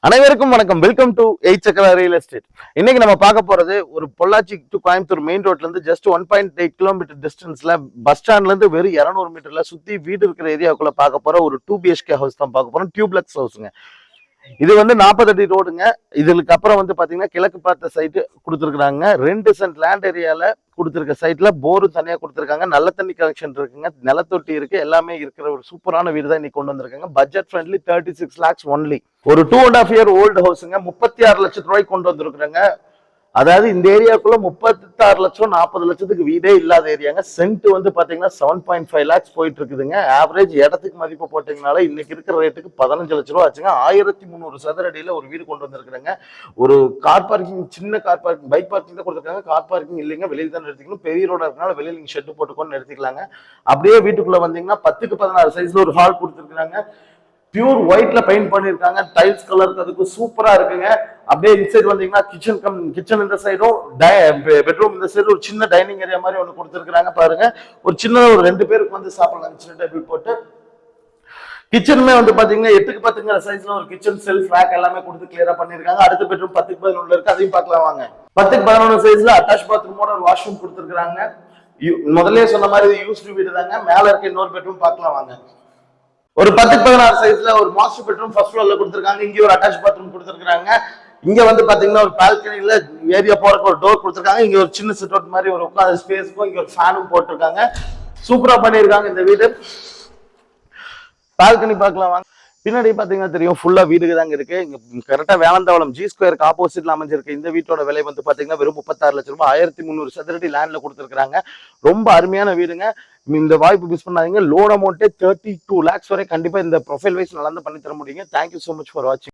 அனைவருக்கும் வணக்கம். Welcome to 8 சக்கர ரியல் எஸ்டேட். இன்னைக்கு நம்ம பார்க்க போறது ஒரு பொள்ளாச்சி டு கோயம்புத்தூர் மெயின் ரோட்ல இருந்து ஜஸ்ட் 1.8 கிலோமீட்டர் டிஸ்டன்ஸ்ல பஸ் ஸ்டாண்ட்ல இருந்து வெறும் 200 மீட்டர்ல சுத்தி வீடு இருக்கிற ஏரியாவுக்குள்ள பார்க்க போற ஒரு 2 BHK ஹவுஸ் தான் பார்க்க போறோம். டியூப்ளெக்ஸ் ஹவுஸ்ங்க. இது வந்து 40 அடி ரோடுங்க. இதுக்கு அப்புறம் வந்து பாத்தீங்கன்னா கிழக்கு பார்த்த சைட்டு கொடுத்துருக்காங்க. 2 சென்ட் லேண்ட் ஏரியால கொடுத்துருக்க சைட்ல போரு தனியா கொடுத்துருக்காங்க. நல்ல தண்ணி கனெக்ஷன் இருக்குங்க, நிலத்தொட்டி இருக்கு, எல்லாமே இருக்கிற ஒரு சூப்பரான வீடு தான் இன்னைக்கு கொண்டு வந்திருக்காங்க. Budget friendly 36 lakhs only. ஒரு 2.5 year ஓல்டு ஹவுஸுங்க. 36 லட்சம் ரூபாய்க்கு கொண்டு வந்திருக்காங்க. அதாவது இந்த ஏரியாக்குள்ள 36 லட்சம் 40 லட்சத்துக்கு வீடே இல்லாத ஏரியாங்க. சென்ட் வந்து பாத்தீங்கன்னா 7.5 lakhs போயிட்டு இருக்குதுங்க. ஆவரேஜ் இடத்துக்கு மதிப்பு போட்டீங்கனால இன்னைக்கு இருக்கிற ரேட்டுக்கு 15 லட்சம் ரூபா ஆச்சுங்க. 1300 சதுர அடியில ஒரு வீடு கொண்டு வந்திருக்காங்க. ஒரு கார் பார்க்கிங், சின்ன கார் பார்க்கிங், பைக் பார்க்கிங் தான் கொடுத்துருக்காங்க. கார் பார்க்கிங் இல்லைங்க, வெளியில தான் நிறுத்திக்கணும். பெரிய ரோடா இருக்கனால வெளியில நீங்க ஷெட் போட்டுக்கொண்டு நிறுத்திக்கலாங்க. அப்படியே வீட்டுக்குள்ள வந்தீங்கன்னா 10க்கு 16 சைஸ்ல ஒரு ஹால் கொடுத்துருக்காங்க. பியூர் ஒயிட்ல பெயிண்ட் பண்ணிருக்காங்க. டைல்ஸ் கலருக்கு அதுக்கு சூப்பரா இருக்குங்க. அப்படியே இன்சைட் வந்தீங்கன்னா கிச்சன் இந்த சைடும், பெட்ரூம் இந்த சைடு ஒரு சின்ன டைனிங் ஏரியா மாதிரி ஒன்று கொடுத்துருக்காங்க. பாருங்க, ஒரு சின்ன ஒரு 2 பேருக்கு வந்து சாப்பிடலாம். சின்ன டேபிள் போட்டு கிச்சனுமே வந்து பாத்தீங்கன்னா 8க்கு 10ங்கிற சைஸ்ல ஒரு கிச்சன் செல்ஃப் ரேக் எல்லாமே கொடுத்து கிளியரா பண்ணிருக்காங்க. அடுத்த பெட்ரூம் 10க்கு 11 இருக்கு, அதையும் பார்க்கலாம் வாங்க. 10க்கு 11 சைஸ்ல அட்டாச் பாத்ரூமோட ஒரு வாஷ்ரூம் கொடுத்துருக்காங்க. முதல்ல சொன்ன மாதிரி யூஸ்டு வீடு தாங்க. மேல இருக்க இன்னொரு பெட்ரூம் பார்க்கலாம் வாங்க. ஒரு 10க்கு 16 சைஸ்ல ஒரு மாஸ்டர் பெட்ரூம் ஃபர்ஸ்ட் ஃப்ளோர்ல கொடுத்துருக்காங்க. இங்க ஒரு அட்டாச் பாத்ரூம் கொடுத்துருக்காங்க. இங்க வந்து பாத்தீங்கன்னா ஒரு பால்கனில ஏரியா போறதுக்கு ஒரு டோர் கொடுத்துருக்காங்க. இங்க ஒரு சின்ன சிட் அவுட் மாதிரி ஒரு உட்கார்ந்த ஸ்பேஸ்க்கும் இங்க ஒரு ஃபேனும் போட்டிருக்காங்க. சூப்பரா பண்ணிருக்காங்க இந்த வீடு. பால்கனி பார்க்கலாம் வாங்க. பின்னாடி பாத்தீங்கன்னா தெரியும், ஃபுல்லா வீடுக்கு தாங்க இருக்கு. இங்க கரெக்டா வேலந்தாவளம் G ஸ்கொயருக்கு ஆப்போசிட்ல அமைஞ்சிருக்கு. இந்த வீட்டோட விலை வந்து பாத்தீங்கன்னா வெறும் 36 லட்சம் ரூபாய். 1300 சதுரடி லேண்ட்ல கொடுத்துருக்காங்க. ரொம்ப அருமையான வீடுங்க. இந்த வாய்ப்பு மிஸ் பண்ணாதீங்க. லோன் அமௌண்ட்டே 32 lakhs வரை கண்டிப்பா இந்த ப்ரொஃபைல் வைஸ் நல்லா பண்ணி தர முடியுங்க. தேங்க்யூ சோ மச் ஃபார் வாட்சிங்.